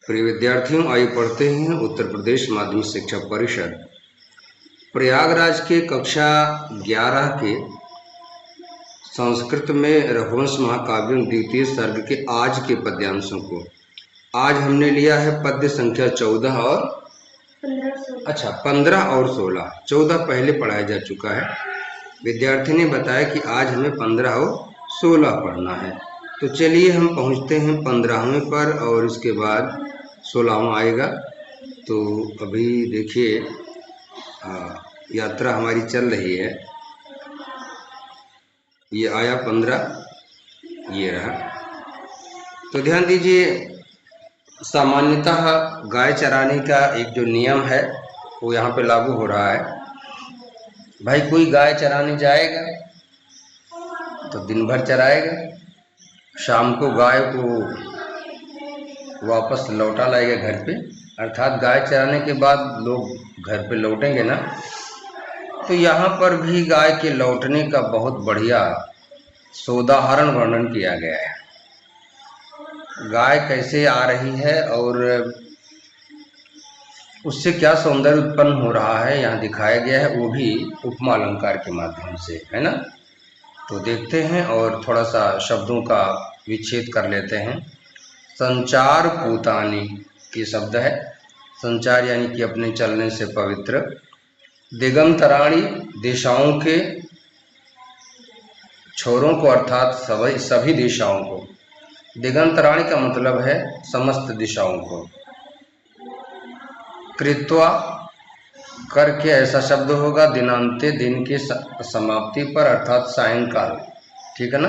प्रिय विद्यार्थियों, आइए पढ़ते हैं उत्तर प्रदेश माध्यमिक शिक्षा परिषद प्रयागराज के कक्षा 11 के संस्कृत में रघुवंश महाकाव्य द्वितीय सर्ग के आज के पद्यांशों को आज हमने लिया है पद्य संख्या 14 और 15 और 16। 14 पहले पढ़ाया जा चुका है। विद्यार्थी ने बताया कि आज हमें 15 और 16 पढ़ना है, तो चलिए हम पहुंचते हैं 15वें पर और इसके बाद 16वां आएगा। तो अभी देखिए यात्रा हमारी चल रही है। ये आया 15, ये रहा। तो ध्यान दीजिए, सामान्यतः गाय चराने का एक जो नियम है वो यहाँ पे लागू हो रहा है। भाई कोई गाय चराने जाएगा तो दिन भर चराएगा, शाम को गाय को वापस लौटा लाएगा घर पे। अर्थात गाय चराने के बाद लोग घर पे लौटेंगे ना, तो यहाँ पर भी गाय के लौटने का बहुत बढ़िया सोदाहरण वर्णन किया गया है। गाय कैसे आ रही है और उससे क्या सौंदर्य उत्पन्न हो रहा है यहाँ दिखाया गया है, वो भी उपमा अलंकार के माध्यम से, है ना। तो देखते हैं और थोड़ा सा शब्दों का विच्छेद कर लेते हैं। संचार पूतानी के शब्द है। संचार यानी कि अपने चलने से पवित्र। दिगंतराणी दिशाओं के छोरों को, अर्थात सभी दिशाओं को। दिगंतराणी का मतलब है समस्त दिशाओं को। कृत्वा करके ऐसा शब्द होगा दिनांते, दिन की समाप्ति पर, अर्थात सायंकाल, ठीक है ना।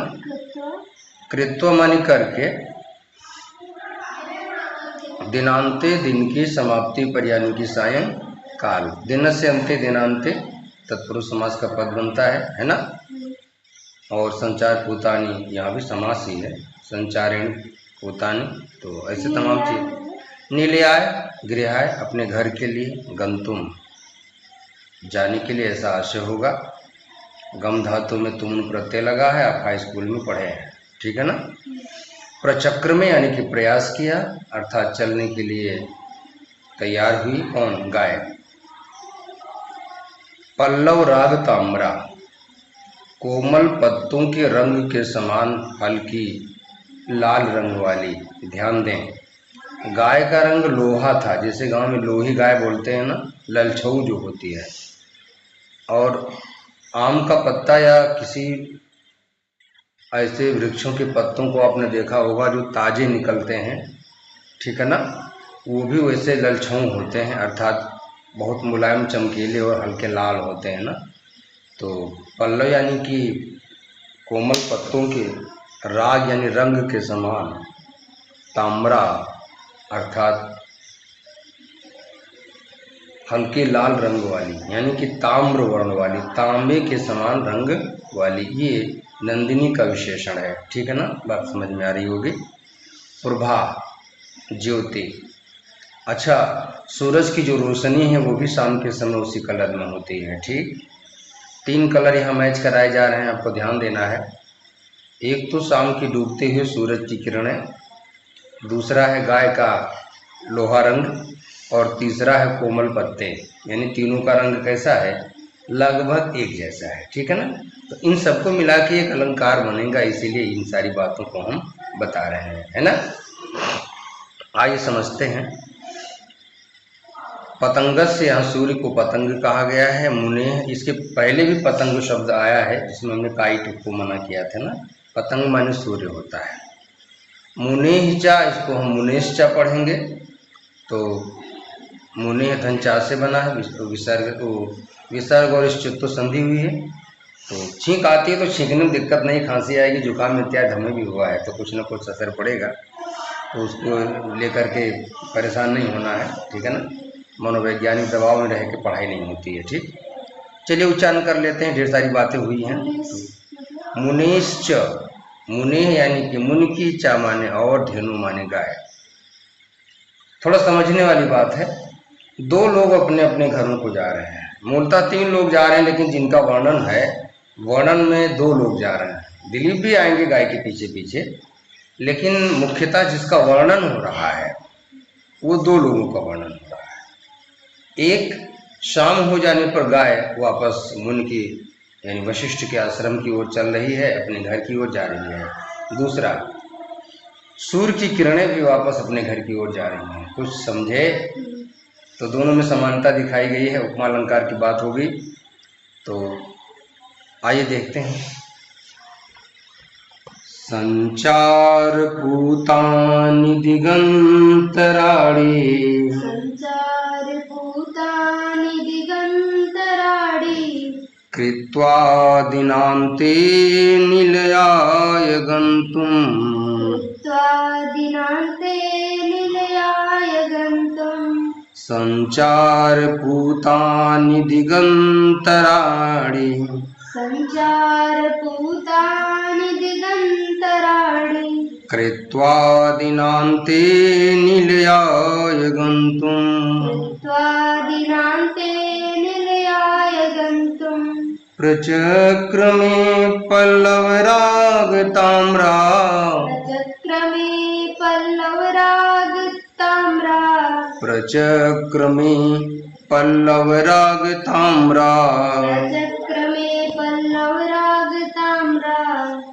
कृत्वा मानी करके, दिनांते दिन की समाप्ति पर यानी कि सायंकाल। दिन से अंते दिनांते तत्पुरुष समास का पद बनता है ना। और संचार पूतानी यहाँ भी समास ही है, संचारिण पूतानी। तो ऐसे तमाम चीज। निलयाय गृहाय, अपने घर के लिए। गंतुम जाने के लिए, ऐसा आशय होगा। गम धातु में तुम प्रत्यय लगा है, आप हाई स्कूल में पढ़े हैं, ठीक है ना। प्रचक्र में यानी कि प्रयास किया, अर्थात चलने के लिए तैयार हुई। कौन? गाय। पल्लव राग ताम्रा, कोमल पत्तों के रंग के समान हल्की लाल रंग वाली। ध्यान दें, गाय का रंग लोहा था, जैसे गांव में लोही गाय बोलते हैं ना, ललछऊ जो होती है। और आम का पत्ता या किसी ऐसे वृक्षों के पत्तों को आपने देखा होगा जो ताजे निकलते हैं, ठीक है ना, वो भी वैसे ललछऊ होते हैं, अर्थात बहुत मुलायम, चमकीले और हल्के लाल होते हैं ना। तो पल्लव यानी कि कोमल पत्तों के, राग यानी रंग के समान, ताम्रा अर्थात हल्के लाल रंग वाली, यानी कि ताम्र वर्ण वाली, तांबे के समान रंग वाली। ये नंदिनी का विशेषण है, ठीक है ना। बात समझ में आ रही होगी। प्रभा ज्योति, अच्छा, सूरज की जो रोशनी है वो भी शाम के समय उसी कलर में होती है, ठीक। 3 कलर यहाँ मैच कराए जा रहे हैं, आपको ध्यान देना है। एक तो शाम की डूबते हुए सूरज की किरणें, दूसरा है गाय का लोहा रंग, और तीसरा है कोमल पत्ते। यानी तीनों का रंग कैसा है? लगभग एक जैसा है, ठीक है ना। तो इन सबको मिला के एक अलंकार बनेगा, इसीलिए इन सारी बातों को हम बता रहे हैं, है ना। आइए समझते हैं। पतंग से, यहाँ सूर्य को पतंग कहा गया है। मुने, इसके पहले भी पतंग शब्द आया है जिसमें हमने काइट को मना किया था ना। पतंग माने सूर्य होता है। मुनेहिचा, इसको हम मुनेश्चा पढ़ेंगे। तो मुने धनचा से बना है, विसर्ग और इस तो संधि हुई है। तो छींक आती है तो छींकने में दिक्कत नहीं, खांसी आएगी, जुकाम इत्यादि हमें भी हुआ है, तो कुछ ना कुछ असर पड़ेगा, तो उसको लेकर के परेशान नहीं होना है, ठीक है ना। मनोवैज्ञानिक दबाव में रह के पढ़ाई नहीं होती है, ठीक। चलिए उच्चारण कर लेते हैं, ढेर सारी बातें हुई हैं। मुनेश्च, मुने यानी कि मुन की, चा माने और, धेनु माने गाय। थोड़ा समझने वाली बात है। 2 लोग अपने अपने घरों को जा रहे हैं, मूलतः 3 लोग जा रहे हैं, लेकिन जिनका वर्णन है, वर्णन में 2 लोग जा रहे हैं। दिलीप भी आएंगे गाय के पीछे पीछे, लेकिन मुख्यतः जिसका वर्णन हो रहा है वो दो लोगों का वर्णन हो रहा है। एक, शाम हो जाने पर गाय वापस मुनि की यानी वशिष्ठ के आश्रम की ओर चल रही है, अपने घर की ओर जा रही है। दूसरा, सूर्य की किरणें भी वापस अपने घर की ओर जा रही हैं। कुछ समझे? तो दोनों में समानता दिखाई गई है, उपमा अलंकार की बात होगी। तो आइए देखते हैं। संचार भूतानि दिगंतराणि, संचार भूतानि दिगंतराणि, कृत्वा दिनान्ते निलयाय गन्तुम्, कृत्वा दिनान्ते निलयाय गन्तुम्, संचार भूतानि दिगंतराणि, संचार भूतानि दिगंतराणि, कृत्वा दिनान्ते निलयाय गन्तुम्, कृत्वा दिनान्ते निलयाय गन्तुम्, प्रचक्रमे पल्लवरागताम्रा, प्रचक्रमे पल्लवरागताम्रा, प्रचक्रमे पल्लवरागताम्रा, प्रचक्रमे पल्लवरागताम्रा,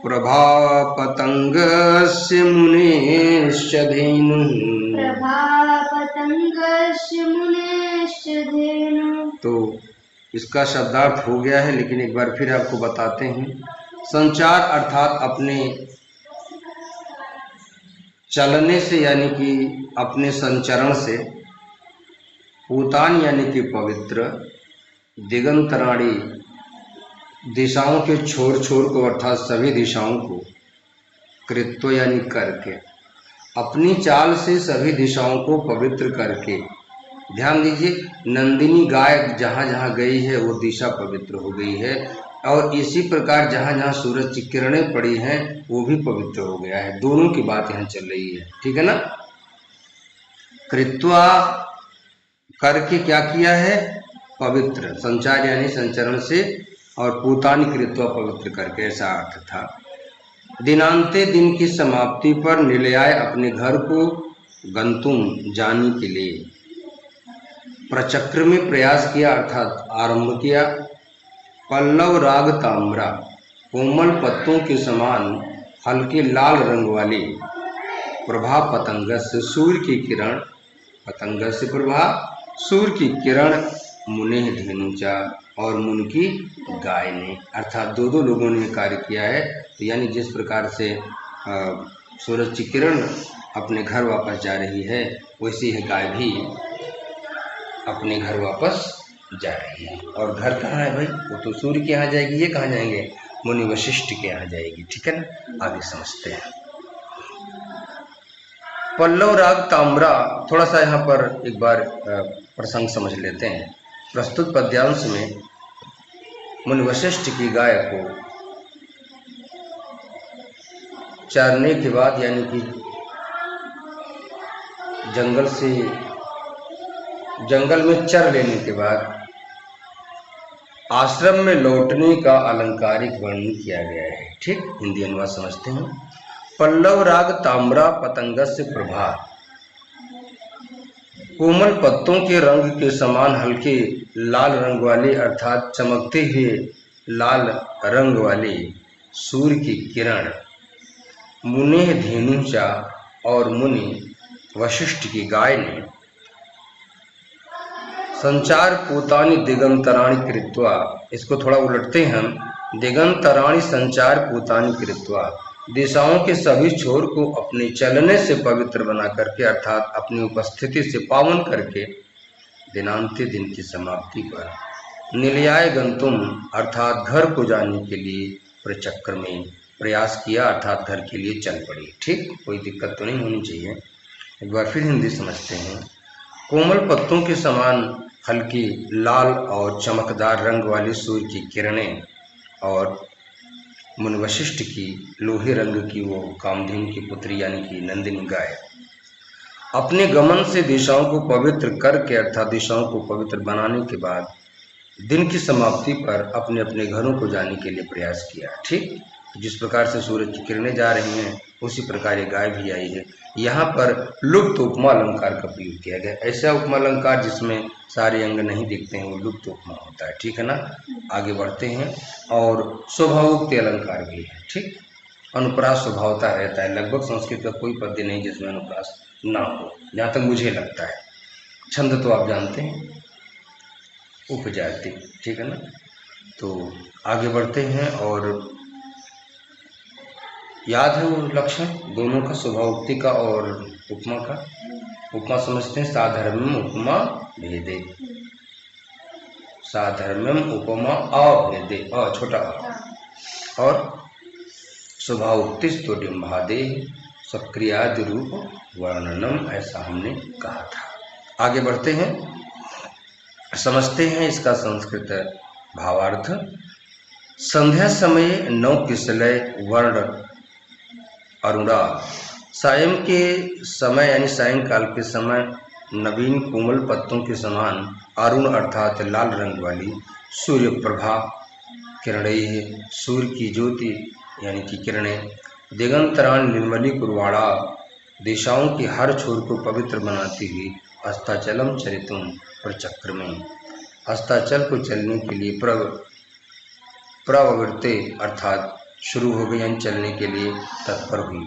प्रभापतङ्गस्य मुनेश्च धेनुः। प्रभापतङ्गस्य मुनेश्च धेनुः। तो इसका शब्दार्थ हो गया है, लेकिन एक बार फिर आपको बताते हैं। संचार अर्थात अपने चलने से यानी कि अपने संचरण से, पूतान यानी कि पवित्र, दिगंतराणी दिशाओं के छोर छोर को अर्थात सभी दिशाओं को, कृत्व यानी करके, अपनी चाल से सभी दिशाओं को पवित्र करके। ध्यान दीजिए, नंदिनी गाय जहाँ जहाँ गई है वो दिशा पवित्र हो गई है, और इसी प्रकार जहाँ जहाँ सूरज की किरणें पड़ी हैं वो भी पवित्र हो गया है। दोनों की बात यहाँ चल रही है, ठीक है ना। कृत्वा करके क्या किया है? पवित्र, संचार यानी संचरण से, और पूतान कृत्वा पवित्र करके, ऐसा अर्थ था। दिनांते दिन की समाप्ति पर, निलयाय अपने घर को, गंतुम जाने के लिए, प्रचक्र में प्रयास किया अर्थात आरंभ किया। पल्लव राग ताम्रा, कोमल पत्तों के समान हल्के लाल रंग वाली, प्रभा पतंगस्य सूर्य की किरण, पतंगस्य प्रभा सूर्य की किरण, मुने धेनुचा और मुन की गाय ने, अर्थात दो दो लोगों ने कार्य किया है। तो यानी जिस प्रकार से सूरज की किरण अपने घर वापस जा रही है, वैसी है गाय भी अपने घर वापस जा रही है। और घर कहाँ है भाई? वो तो सूर्य के यहाँ जाएगी, ये कहाँ जाएंगे? मुनि वशिष्ठ के यहाँ जाएगी, ठीक है ना। आगे समझते हैं। पल्लव राग ताम्रा, थोड़ा सा यहाँ पर एक बार प्रसंग समझ लेते हैं। प्रस्तुत पद्यांश में मुनि वशिष्ठ की गाय को चरने के बाद यानी कि जंगल में चर लेने के बाद आश्रम में लौटने का अलंकारिक वर्णन किया गया है, ठीक। हिंदी अनुवाद समझते हैं। पल्लव राग ताम्रा पतंगस्य प्रभा, कोमल पत्तों के रंग के समान हल्के लाल रंग वाली अर्थात चमकते हुए लाल रंग वाली सूर्य की किरण, मुने धेनुचा और मुनि वशिष्ठ की गाय ने, संचार पूतानी दिगंतराणी कृत्वा, इसको थोड़ा उलटते हैं हम, दिगंतराणी संचार पूतानी कृत्वा, दिशाओं के सभी छोर को अपने चलने से पवित्र बना करके अर्थात अपनी उपस्थिति से पावन करके, दिनांते दिन की समाप्ति पर, निलयाय गंतुम अर्थात घर को जाने के लिए, प्रचक्र में प्रयास किया अर्थात घर के लिए चल पड़ी, ठीक। कोई दिक्कत तो नहीं होनी चाहिए। एक बार फिर हिंदी समझते हैं। कोमल पत्तों के समान हल्की लाल और चमकदार रंग वाली सूर्य की किरणें और मुनि वशिष्ठ की लोहे रंग की वो कामधेनु की पुत्री यानी कि नंदिनी गाय अपने गमन से दिशाओं को पवित्र करके अर्थात दिशाओं को पवित्र बनाने के बाद दिन की समाप्ति पर अपने अपने घरों को जाने के लिए प्रयास किया, ठीक। जिस प्रकार से सूरज की किरणें जा रही हैं उसी प्रकार ये गाय भी आई है, यहाँ पर लुप्त उपमा अलंकार का प्रयोग किया गया। ऐसा उपमा अलंकार जिसमें सारे अंग नहीं दिखते हैं वो लुप्त उपमा होता है, ठीक है ना। आगे बढ़ते हैं। और स्वभावोक्ति अलंकार भी है, ठीक। अनुप्रास स्वभावता रहता है, लगभग संस्कृत का कोई पद्य नहीं जिसमें अनुप्रास ना हो, जहाँ तक मुझे लगता है। छंद तो आप जानते हैं, उपजाति, ठीक है ना। तो आगे बढ़ते हैं और याद है वो लक्षण दोनों का, स्वभावोक्ति का और उपमा का। उपमा समझते हैं, साधर्म्यम उपमा भेदे, साधर्म्यम उपमा अभेदे, छोटा अ। और स्वभावोक्ति तो डिम्बादे सक्रियादि रूप वर्णनम, ऐसा हमने कहा था। आगे बढ़ते हैं, समझते हैं इसका संस्कृत भावार्थ। संध्या समय नौ किसलय वर्ण अरुणा, सायं के समय यानी सायंकाल के समय नवीन कोमल पत्तों के समान अरुण अर्थात लाल रंग वाली सूर्य प्रभा किरणें, सूर्य की ज्योति यानी कि किरणें, दिगंतरान निर्मली कुरवाड़ा, दिशाओं की हर छोर को पवित्र बनाती हुई अस्ताचलम चरितुम प्रचक्र में, अस्ताचल को चलने के लिए प्रवृत्ते अर्थात शुरू हो गई, यानी चलने के लिए तत्पर हुई।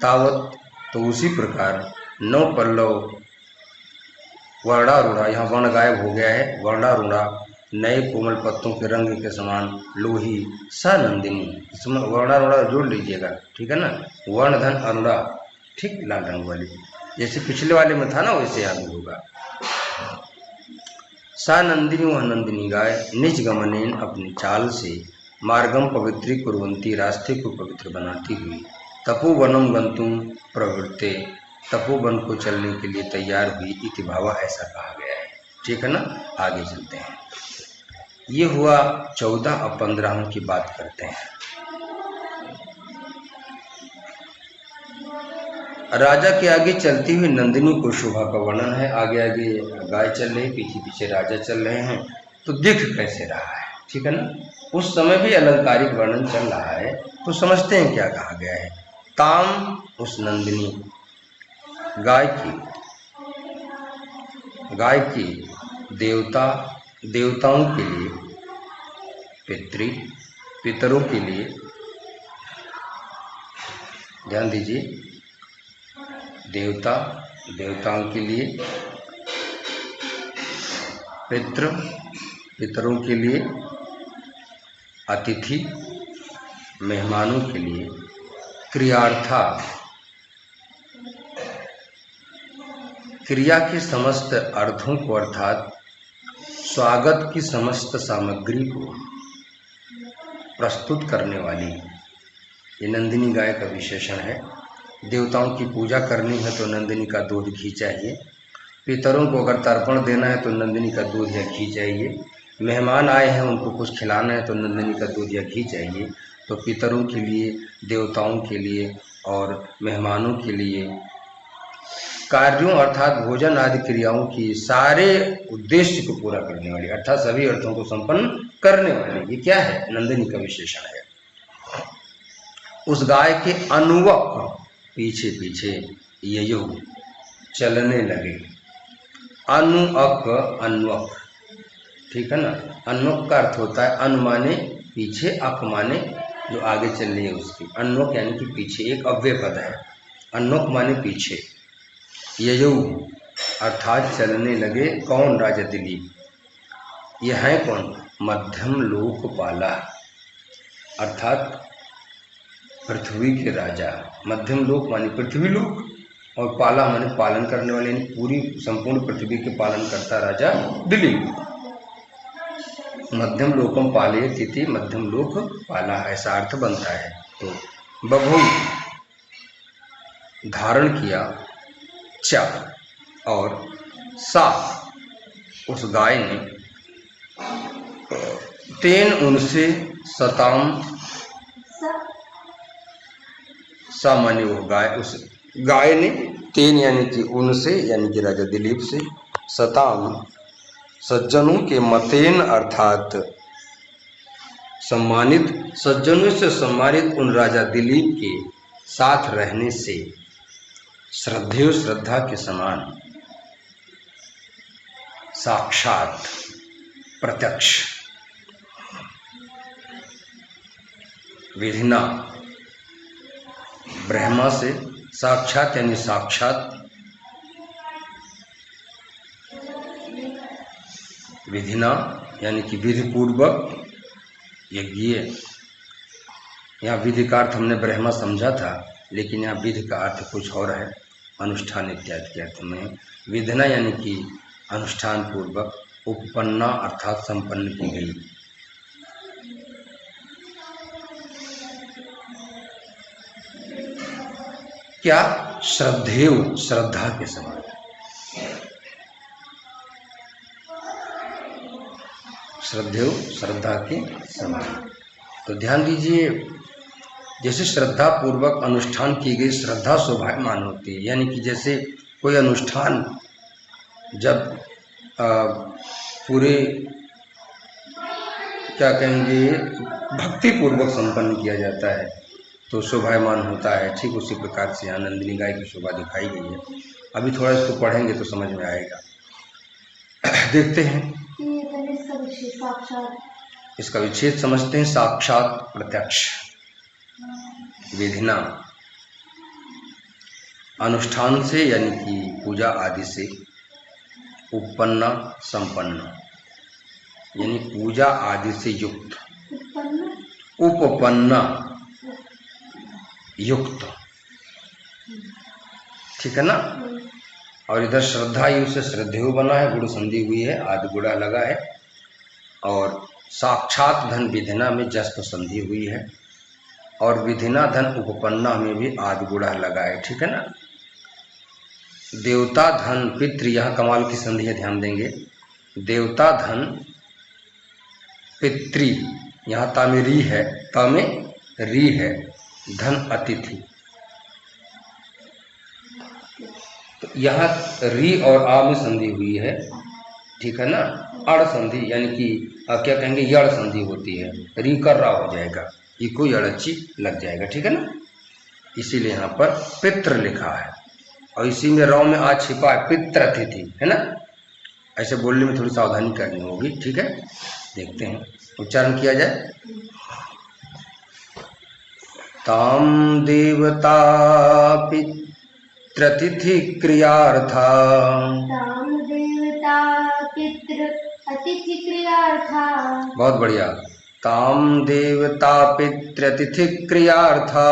तावत, तो उसी प्रकार नौ पल्लव वर्णारूढ़ा, यहाँ वर्ण गायब हो गया है, वर्णारूढ़ा नए कोमल पत्तों के रंग के समान लोही सनंदिनी, इसमें वर्णारूढ़ा जोड़ लीजिएगा, ठीक है ना। वर्ण धन अरुणा, ठीक, लाल रंग वाली, जैसे पिछले वाले में था ना वैसे आगे होगा। सानंदिनी, वह नंदिनी गाय, निज गमनेन अपनी चाल से, मार्गम पवित्री कुर्वंती, रास्ते को पवित्र बनाती हुई, तपोवनम गंतुम प्रवृत्ते, तपोवन को चलने के लिए तैयार हुई, इति भावा, ऐसा कहा गया है, ठीक है ना। आगे चलते हैं। ये हुआ 14। अब 15 की बात करते हैं। राजा के आगे चलती हुई नंदिनी को शोभा का वर्णन है। आगे आगे गाय चल रही, पीछे पीछे राजा चल रहे हैं, तो दिख कैसे रहा है, ठीक है ना। उस समय भी अलंकारिक वर्णन चल रहा है, तो समझते हैं क्या कहा गया है। ताम, उस नंदिनी गाय की देवताओं के लिए, पितरों के लिए, ध्यान दीजिए, देवताओं के लिए, पितरों के लिए, अतिथि मेहमानों के लिए, क्रियार्था, क्रिया के समस्त अर्थों को अर्थात स्वागत की समस्त सामग्री को प्रस्तुत करने वाली, ये नंदिनी गाय का विशेषण है। देवताओं की पूजा करनी है तो नंदिनी का दूध घी चाहिए, पितरों को अगर तर्पण देना है तो नंदिनी का दूध या घी चाहिए, मेहमान आए हैं उनको कुछ खिलाना है तो नंदिनी का दूध या घी चाहिए। तो पितरों के लिए, देवताओं के लिए और मेहमानों के लिए कार्यों अर्थात भोजन आदि क्रियाओं की सारे उद्देश्य को पूरा करने वाली, अर्थात सभी अर्थों को संपन्न करने वाली, ये क्या है, नंदिनी का विशेषण है। उस गाय के अनुवक, पीछे पीछे ययो चलने लगे, अनुअक अन्वक, ठीक है ना। अन्वक का अर्थ होता है अनु माने पीछे, अक माने जो आगे चल रही है उसकी, अन्वक यानी कि पीछे, एक अव्यय पद है, अन्वक माने पीछे। ययो अर्थात चलने लगे, कौन, राजा दिलीप। ये है कौन, मध्यम लोकपाला, अर्थात पृथ्वी के राजा। मध्यम लोक माने पृथ्वी लोक, और पाला माने पालन करने वाले, यानी पूरी संपूर्ण पृथ्वी के पालन करता राजा दिलीप। मध्यम लोकम पाले तिथि, मध्यम लोक पाला, ऐसा अर्थ बनता है। तो बभू धारण किया, चा और सा, उस गाय ने, तेन उनसे, सताम, सा माने वो गाय, उस गाय ने, तेन यानी कि उनसे, यानी कि राजा दिलीप से, सताम सज्जनों के, मतेन अर्थात सम्मानित, सज्जनों से सम्मानित उन राजा दिलीप के साथ रहने से, श्रद्धेय श्रद्धा के समान, साक्षात प्रत्यक्ष, विधिना ब्रह्मा से साक्षात यानी साक्षात, विधिना यानी कि विधि पूर्वक यज्ञ। यहाँ विधि का अर्थ हमने ब्रह्मा समझा था, लेकिन यहाँ विधि का अर्थ कुछ और है, अनुष्ठान इत्यादि के अर्थ में। विधिना यानी कि अनुष्ठान पूर्वक, उपपन्ना अर्थात संपन्न की गई। क्या? श्रद्धेय श्रद्धा के समान, श्रद्धेय श्रद्धा के समान। तो ध्यान दीजिए, जैसे श्रद्धा पूर्वक अनुष्ठान की गई श्रद्धा शोभायमान होती है, यानी कि जैसे कोई अनुष्ठान जब पूरे क्या कहेंगे भक्ति पूर्वक संपन्न किया जाता है तो शोभायमान होता है। ठीक उसी प्रकार से यहाँ नंदिनी गाय की शोभा दिखाई गई है। अभी थोड़ा इसको पढ़ेंगे तो समझ में आएगा। देखते हैं, इसका विच्छेद समझते हैं। साक्षात प्रत्यक्ष, विधिना अनुष्ठान से यानी कि पूजा आदि से, उपपन्ना संपन्न यानी पूजा आदि से युक्त, उपपन्ना युक्त, ठीक है ना। और इधर श्रद्धा यु से श्रद्धेय बना है, गुण संधि हुई है, आदि गुड़ा लगा है। और साक्षात धन विधिना में जस्प संधि हुई है, और विधिना धन उपपन्ना में भी आदि गुड़ा लगा है, ठीक है ना। देवता धन पितृ, यहाँ कमाल की संधि है, ध्यान देंगे। देवता धन पितृ, यहाँ ता में री है, ता में री है, धन अतिथि। तो यहाँ री और आ में संधि हुई है, ठीक है ना। अड़ संधि यानी कि क्या कहेंगे यड़ संधि होती है, री कर रा हो जाएगा, इको यड़ची लग जाएगा, ठीक है ना। इसीलिए यहाँ पर पितृ लिखा है, और इसी में रौ में आ छिपा है, पितृ अतिथि, है ना। ऐसे बोलने में थोड़ी सावधानी करनी होगी, ठीक है। देखते हैं, उच्चारण किया जाए। ताम देवता पितृतिथि क्रियार्था, ताम देवता पितृ अतिथि क्रियार्था। बहुत बढ़िया। ताम देवता पितृतिथि क्रियार्था,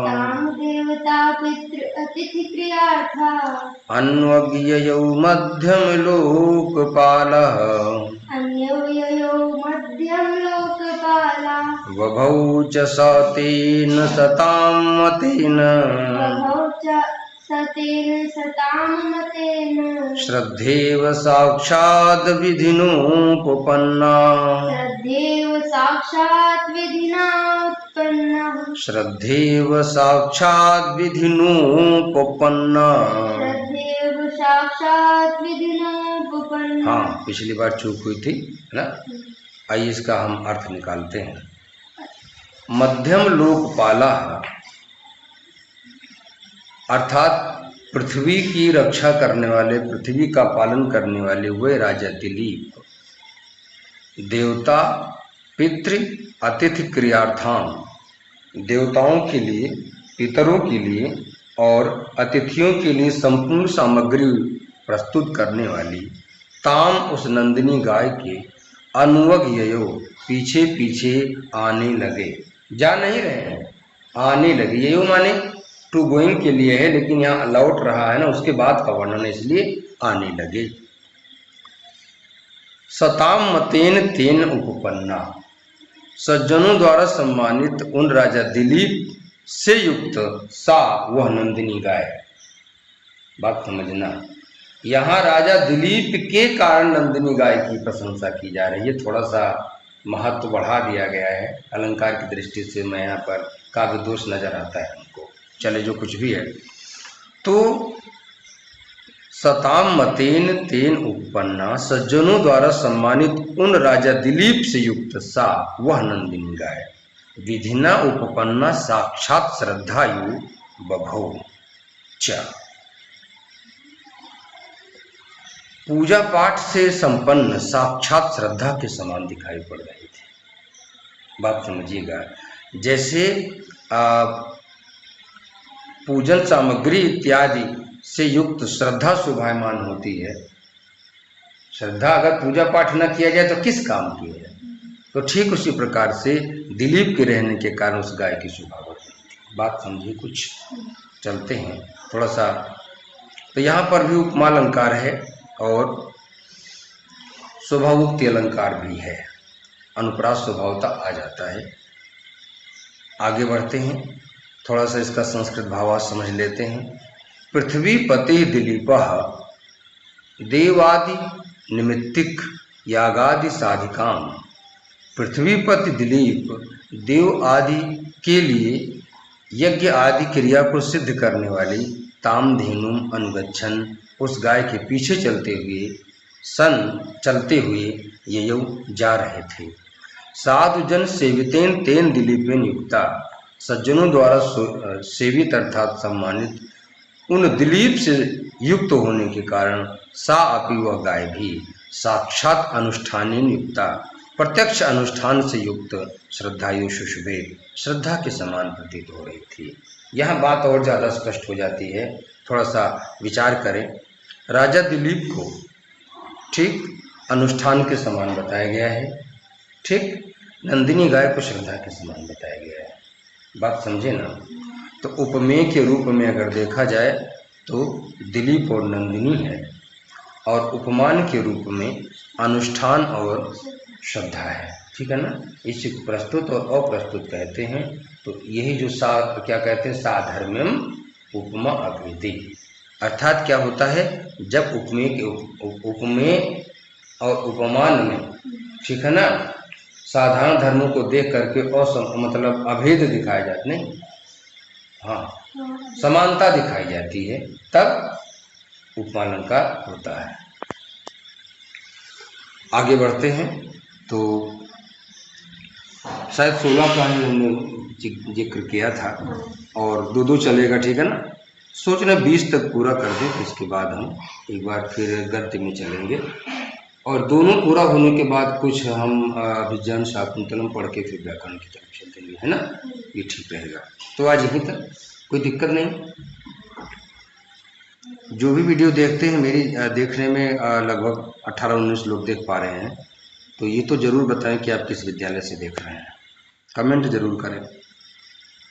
ताम देवता पितृ अतिथि क्रियार्था। अन्वज्ञयो मध्यम लोकपालः, अन्योययो मध्यम लोकपाला। वभौ च स तेन सतां मतेन, बभौ च सतेन सतां मतेन। श्रद्धेव साक्षात् विधिनोपपन्ना, श्रद्धेव साक्षात् विधिना उत्पन्ना। श्रद्धेव साक्षात् विधिनोपपन्ना। श्रद्धेव साक्षात् विधिना उपपन्ना। हाँ, पिछली बार चूक हुई थी, है ना। आइए इसका हम अर्थ निकालते हैं। मध्यम लोकपाला अर्थात पृथ्वी की रक्षा करने वाले, पृथ्वी का पालन करने वाले वे राजा दिलीप। देवता पितृ अतिथि क्रियार्थां, देवताओं के लिए, पितरों के लिए और अतिथियों के लिए संपूर्ण सामग्री प्रस्तुत करने वाली, ताम उस नंदिनी गाय के, अनुवज्ञयो पीछे पीछे आने लगे, जा नहीं रहे हैं, आने लगे। ययो माने टू गोइंग के लिए है, लेकिन यहाँ लौट रहा है ना, उसके बाद का वर्णन है, इसलिए आने लगे। सताम मतेन तेन उपपन्ना, सज्जनों द्वारा सम्मानित उन राजा दिलीप से युक्त सा वह नंदिनी गाय। बात समझना, यहाँ राजा दिलीप के कारण नंदिनी गाय की प्रशंसा की जा रही है। थोड़ा सा महत्व बढ़ा दिया गया है, अलंकार की दृष्टि से मैं यहाँ पर काव्य दोष नजर आता है हमको, चले जो कुछ भी है। तो सताम मतेन तेन उपपन्ना, सज्जनों द्वारा सम्मानित उन राजा दिलीप से युक्त सा वह नंदिनी गाय, विधिना उपपन्ना साक्षात श्रद्धायु बभौ च, पूजा पाठ से संपन्न साक्षात श्रद्धा के समान दिखाई पड़ रहे थे। बात समझिएगा, जैसे पूजन सामग्री इत्यादि से युक्त श्रद्धा शोभायमान होती है। श्रद्धा अगर पूजा पाठ न किया जाए तो किस काम की है? तो ठीक उसी प्रकार से दिलीप के रहने के कारण उस गाय की शोभा बढ़ रही थी। बात समझिए, कुछ चलते हैं थोड़ा सा। तो यहाँ पर भी उपमा अलंकार है और स्वभावोक्ति अलंकार भी है, अनुप्रास स्वभावता आ जाता है। आगे बढ़ते हैं, थोड़ा सा इसका संस्कृत भावार्थ समझ लेते हैं। पृथ्वीपति दिलीपः देवादि निमित्तिक यागादि साधिकाम। पृथ्वीपति दिलीप देव आदि के लिए यज्ञ आदि क्रिया को सिद्ध करने वाली तामधेनुम अनुगच्छन, उस गाय के पीछे चलते हुए ययौ जा रहे थे। साधुजन सेवितेन तेन दिलीपेन युक्ता, सज्जनों द्वारा सेवित अर्थात सम्मानित उन दिलीप से युक्त होने के कारण सा अपि वह गाय भी साक्षात अनुष्ठानेन युक्ता, प्रत्यक्ष अनुष्ठान से युक्त श्रद्धायु शुशुभे, श्रद्धा के समान प्रतीत हो रही थी। यह बात और ज़्यादा स्पष्ट हो जाती है, थोड़ा सा विचार करें। राजा दिलीप को ठीक अनुष्ठान के समान बताया गया है, ठीक नंदिनी गाय को श्रद्धा के समान बताया गया है। बात समझे ना? तो उपमेय के रूप में अगर देखा जाए तो दिलीप और नंदिनी है, और उपमान के रूप में अनुष्ठान और श्रद्धा है। ठीक है ना? इसी को प्रस्तुत और अप्रस्तुत कहते हैं। तो यही जो क्या कहते हैं, साधर्म्यम उपमा अभेदी, अर्थात क्या होता है, जब उपमेय और उपमान में, ठीक है ना, साधारण धर्मों को देख करके मतलब अभेद दिखाया जाता, नहीं, हाँ, समानता दिखाई जाती है, तब उपमालंकार होता है। आगे बढ़ते हैं, तो शायद 16 का ही हमने जिक्र किया था और दो चलेगा, ठीक है ना। सोच रहे 20 तक पूरा कर दें, तो इसके बाद हम एक बार फिर गद्य में चलेंगे, और दोनों पूरा होने के बाद कुछ हम अभिज्ञान शाकुंतलम पढ़ के फिर व्याकरण की तरफ चल देंगे, है ना, ये ठीक रहेगा। तो आज यहीं तक, कोई दिक्कत नहीं। जो भी वीडियो देखते हैं, मेरी देखने में लगभग 18-19 लोग देख पा रहे हैं, तो ये तो ज़रूर बताएं कि आप किस विद्यालय से देख रहे हैं, कमेंट ज़रूर करें।